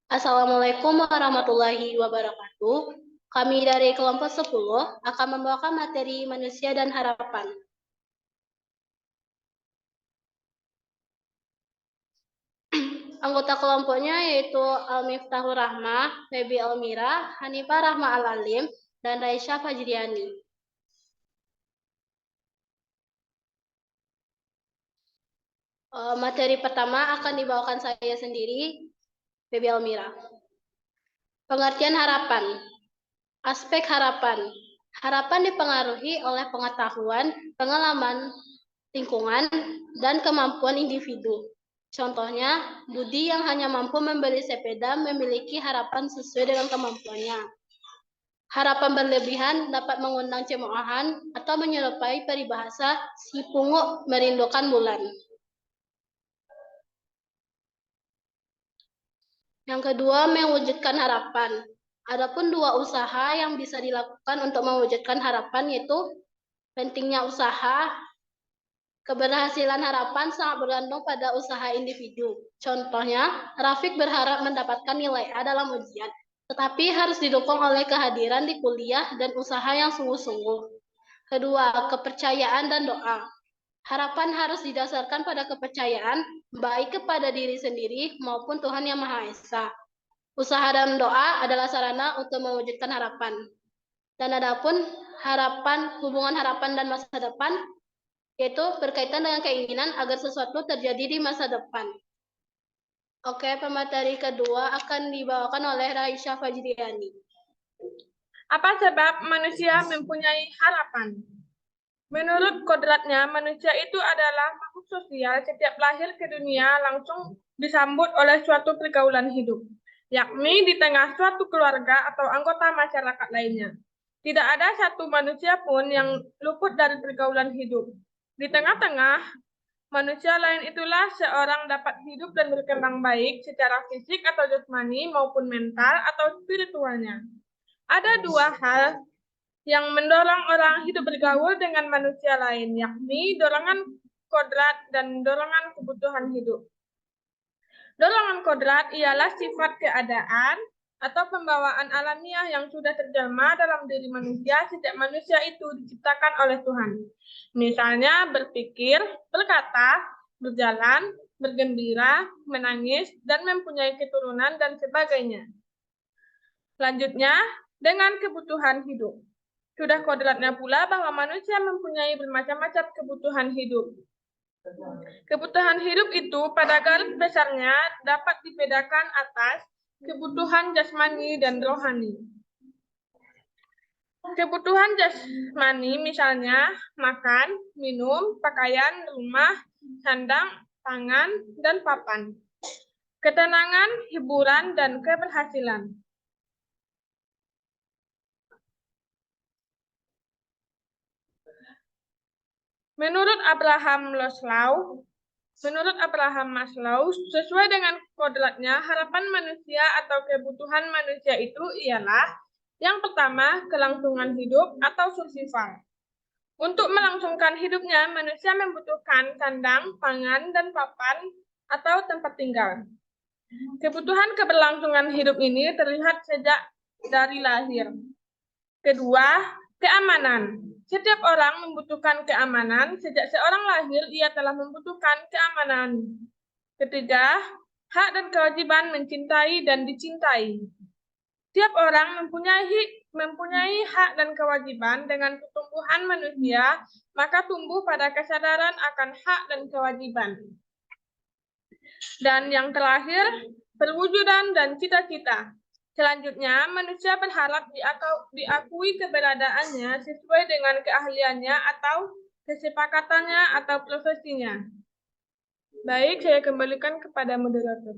Assalamualaikum warahmatullahi wabarakatuh. Kami dari kelompok 10 akan membawakan materi manusia dan harapan. Anggota kelompoknya yaitu Al-Miftahur Rahmah, Febi Almira, Hanifah Rahma Al-Alim, dan Raisya Fajriani. Materi pertama akan dibawakan saya sendiri, Febi Almira. Pengertian harapan. Aspek harapan. Harapan dipengaruhi oleh pengetahuan, pengalaman, lingkungan, dan kemampuan individu. Contohnya, Budi yang hanya mampu membeli sepeda memiliki harapan sesuai dengan kemampuannya. Harapan berlebihan dapat mengundang cemoohan atau menyerupai peribahasa si pungut merindukan bulan. Yang kedua, mewujudkan harapan. Adapun dua usaha yang bisa dilakukan untuk mewujudkan harapan yaitu pentingnya usaha. Keberhasilan harapan sangat bergantung pada usaha individu. Contohnya, Rafiq berharap mendapatkan nilai A dalam ujian, tetapi harus didukung oleh kehadiran di kuliah dan usaha yang sungguh-sungguh. Kedua, kepercayaan dan doa. Harapan harus didasarkan pada kepercayaan, baik kepada diri sendiri maupun Tuhan Yang Maha Esa. Usaha dan doa adalah sarana untuk mewujudkan harapan. Dan adapun hubungan harapan dan masa depan, yaitu berkaitan dengan keinginan agar sesuatu terjadi di masa depan. Oke, pemateri kedua akan dibawakan oleh Raisya Fajriani. Apa sebab manusia mempunyai harapan? Menurut kodratnya, manusia itu adalah makhluk sosial. Setiap lahir ke dunia langsung disambut oleh suatu pergaulan hidup, yakni di tengah suatu keluarga atau anggota masyarakat lainnya. Tidak ada satu manusia pun yang luput dari pergaulan hidup. Di tengah-tengah manusia lain itulah seorang dapat hidup dan berkembang baik secara fisik atau jasmani maupun mental atau spiritualnya. Ada dua hal yang mendorong orang hidup bergaul dengan manusia lain, yakni dorongan kodrat dan dorongan kebutuhan hidup. Dorongan kodrat ialah sifat keadaan atau pembawaan alamiah yang sudah terjelma dalam diri manusia sejak manusia itu diciptakan oleh Tuhan. Misalnya berpikir, berkata, berjalan, bergembira, menangis, dan mempunyai keturunan dan sebagainya. Selanjutnya, dengan kebutuhan hidup. Sudah kodratnya pula bahwa manusia mempunyai bermacam-macam kebutuhan hidup. Kebutuhan hidup itu pada garis besarnya dapat dibedakan atas kebutuhan jasmani dan rohani. Kebutuhan jasmani misalnya makan, minum, pakaian, rumah, sandang, pangan, dan papan. Ketenangan, hiburan, dan keberhasilan. Menurut Abraham Maslow, sesuai dengan kodratnya, harapan manusia atau kebutuhan manusia itu ialah yang pertama, kelangsungan hidup atau survival. Untuk melangsungkan hidupnya, manusia membutuhkan kandang, pangan, dan papan atau tempat tinggal. Kebutuhan keberlangsungan hidup ini terlihat sejak dari lahir. Kedua, keamanan. Setiap orang membutuhkan keamanan. Sejak seorang lahir, ia telah membutuhkan keamanan. Ketiga, hak dan kewajiban mencintai dan dicintai. Setiap orang mempunyai hak dan kewajiban. Dengan pertumbuhan manusia, maka tumbuh pada kesadaran akan hak dan kewajiban. Dan yang terakhir, perwujudan dan cita-cita. Selanjutnya, manusia berharap diakui keberadaannya sesuai dengan keahliannya atau kesepakatannya atau profesinya. Baik, saya kembalikan kepada moderator.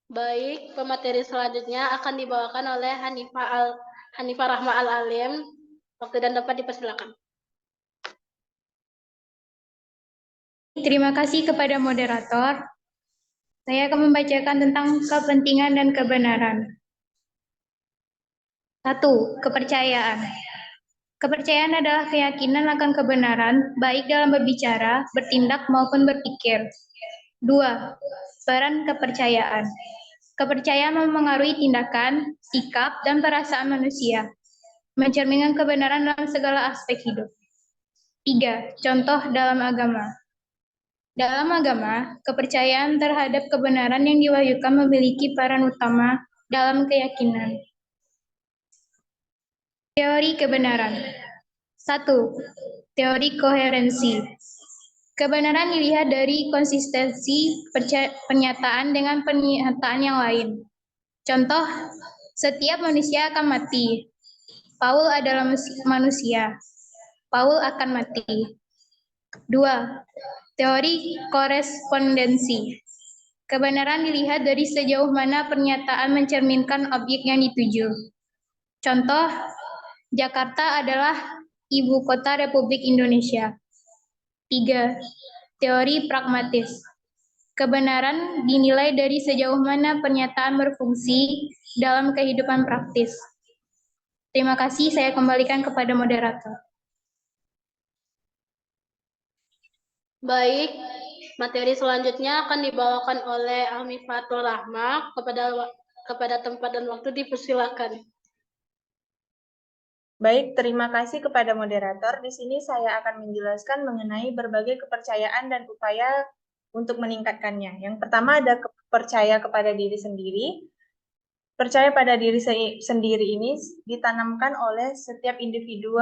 Baik, pemateri selanjutnya akan dibawakan oleh Hanifah Rahma Al-Alim. Waktu dan tempat dipersilakan. Terima kasih kepada moderator. Saya akan membacakan tentang kepentingan dan kebenaran. 1. Kepercayaan. Kepercayaan adalah keyakinan akan kebenaran, baik dalam berbicara, bertindak, maupun berpikir. 2. Peran kepercayaan. Kepercayaan memengaruhi tindakan, sikap, dan perasaan manusia, mencerminkan kebenaran dalam segala aspek hidup. 3. Contoh dalam agama. Dalam agama, kepercayaan terhadap kebenaran yang diwahyukan memiliki peran utama dalam keyakinan. Teori kebenaran. 1. Teori koherensi. Kebenaran dilihat dari konsistensi pernyataan dengan pernyataan yang lain. Contoh, setiap manusia akan mati. Paul adalah manusia. Paul akan mati. 2. Teori korespondensi. Kebenaran dilihat dari sejauh mana pernyataan mencerminkan objek yang dituju. Contoh, Jakarta adalah ibu kota Republik Indonesia. 3. Teori pragmatis. Kebenaran dinilai dari sejauh mana pernyataan berfungsi dalam kehidupan praktis. Terima kasih, saya kembalikan kepada moderator. Baik, materi selanjutnya akan dibawakan oleh Amifatul Rahma. Kepada tempat dan waktu dipersilakan. Baik, terima kasih kepada moderator. Di sini saya akan menjelaskan mengenai berbagai kepercayaan dan upaya untuk meningkatkannya. Yang pertama ada percaya kepada diri sendiri. Percaya pada diri sendiri ini ditanamkan oleh setiap individu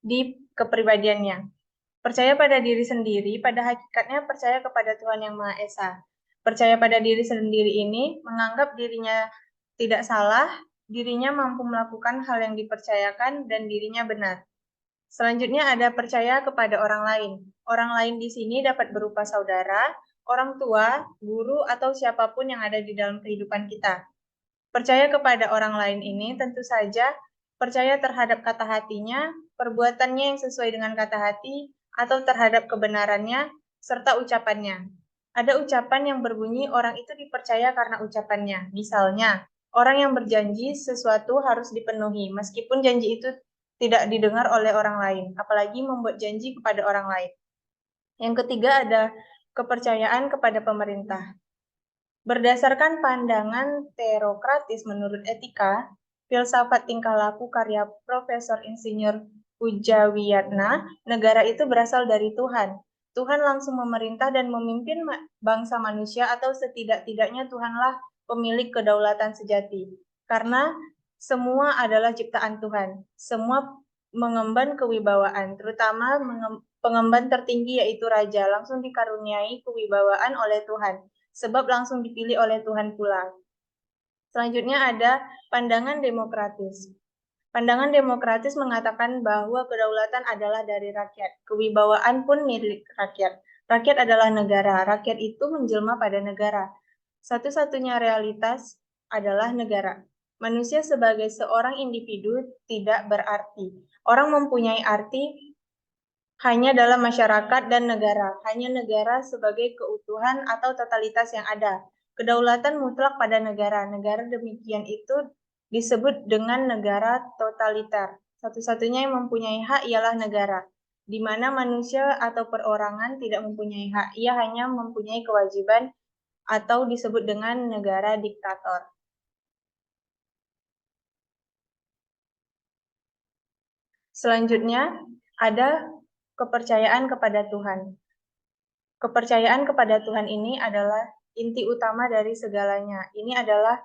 di kepribadiannya. Percaya pada diri sendiri, pada hakikatnya percaya kepada Tuhan Yang Maha Esa. Percaya pada diri sendiri ini menganggap dirinya tidak salah, dirinya mampu melakukan hal yang dipercayakan, dan dirinya benar. Selanjutnya ada percaya kepada orang lain. Orang lain di sini dapat berupa saudara, orang tua, guru, atau siapapun yang ada di dalam kehidupan kita. Percaya kepada orang lain ini tentu saja percaya terhadap kata hatinya, perbuatannya yang sesuai dengan kata hati, atau terhadap kebenarannya, serta ucapannya. Ada ucapan yang berbunyi orang itu dipercaya karena ucapannya. Misalnya, orang yang berjanji sesuatu harus dipenuhi, meskipun janji itu tidak didengar oleh orang lain, apalagi membuat janji kepada orang lain. Yang ketiga ada kepercayaan kepada pemerintah. Berdasarkan pandangan teokratis menurut etika, filsafat tingkah laku karya Profesor Insinyur Pujawiyatna, negara itu berasal dari Tuhan. Tuhan langsung memerintah dan memimpin bangsa manusia, atau setidak-tidaknya Tuhanlah pemilik kedaulatan sejati. Karena semua adalah ciptaan Tuhan. Semua mengemban kewibawaan, terutama pengemban tertinggi yaitu raja, langsung dikaruniai kewibawaan oleh Tuhan, sebab langsung dipilih oleh Tuhan pula. Selanjutnya ada pandangan demokratis. Pandangan demokratis mengatakan bahwa kedaulatan adalah dari rakyat, kewibawaan pun milik rakyat. Rakyat adalah negara, rakyat itu menjelma pada negara. Satu-satunya realitas adalah negara. Manusia sebagai seorang individu tidak berarti. Orang mempunyai arti hanya dalam masyarakat dan negara, hanya negara sebagai keutuhan atau totalitas yang ada. Kedaulatan mutlak pada negara. Negara demikian itu disebut dengan negara totaliter. Satu-satunya yang mempunyai hak ialah negara, di mana manusia atau perorangan tidak mempunyai hak. Ia hanya mempunyai kewajiban atau disebut dengan negara diktator. Selanjutnya ada kepercayaan kepada Tuhan. Kepercayaan kepada Tuhan ini adalah inti utama dari segalanya. Ini adalah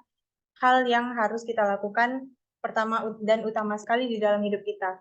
hal yang harus kita lakukan pertama dan utama sekali di dalam hidup kita.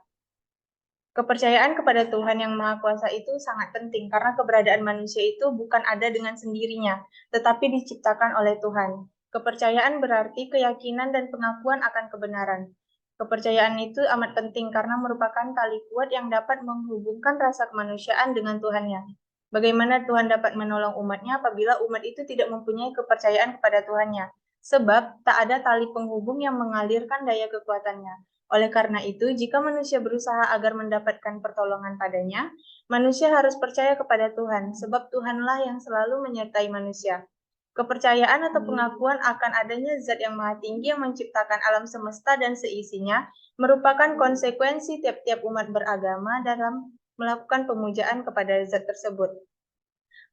Kepercayaan kepada Tuhan Yang Maha Kuasa itu sangat penting karena keberadaan manusia itu bukan ada dengan sendirinya, tetapi diciptakan oleh Tuhan. Kepercayaan berarti keyakinan dan pengakuan akan kebenaran. Kepercayaan itu amat penting karena merupakan tali kuat yang dapat menghubungkan rasa kemanusiaan dengan Tuhannya. Bagaimana Tuhan dapat menolong umatnya apabila umat itu tidak mempunyai kepercayaan kepada Tuhannya? Sebab tak ada tali penghubung yang mengalirkan daya kekuatannya. Oleh karena itu, jika manusia berusaha agar mendapatkan pertolongan padanya, manusia harus percaya kepada Tuhan, sebab Tuhanlah yang selalu menyertai manusia. Kepercayaan atau pengakuan akan adanya zat yang maha tinggi yang menciptakan alam semesta dan seisinya merupakan konsekuensi tiap-tiap umat beragama dalam melakukan pemujaan kepada zat tersebut.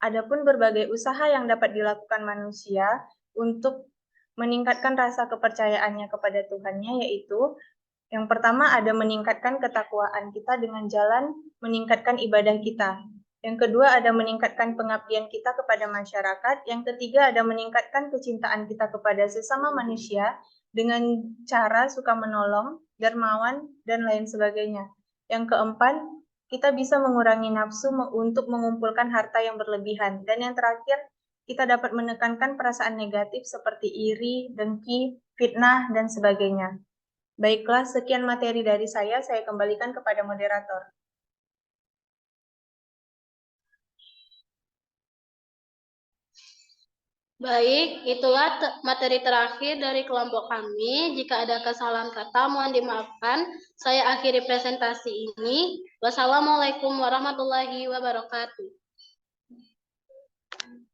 Adapun berbagai usaha yang dapat dilakukan manusia untuk meningkatkan rasa kepercayaannya kepada Tuhannya, yaitu yang pertama ada meningkatkan ketakwaan kita dengan jalan meningkatkan ibadah kita. Yang kedua ada meningkatkan pengabdian kita kepada masyarakat. Yang ketiga ada meningkatkan kecintaan kita kepada sesama manusia dengan cara suka menolong, dermawan, dan lain sebagainya. Yang keempat, kita bisa mengurangi nafsu untuk mengumpulkan harta yang berlebihan. Dan yang terakhir, kita dapat menekankan perasaan negatif seperti iri, dengki, fitnah, dan sebagainya. Baiklah, sekian materi dari saya kembalikan kepada moderator. Baik, itulah materi terakhir dari kelompok kami. Jika ada kesalahan kata, mohon dimaafkan. Saya akhiri presentasi ini. Wassalamualaikum warahmatullahi wabarakatuh.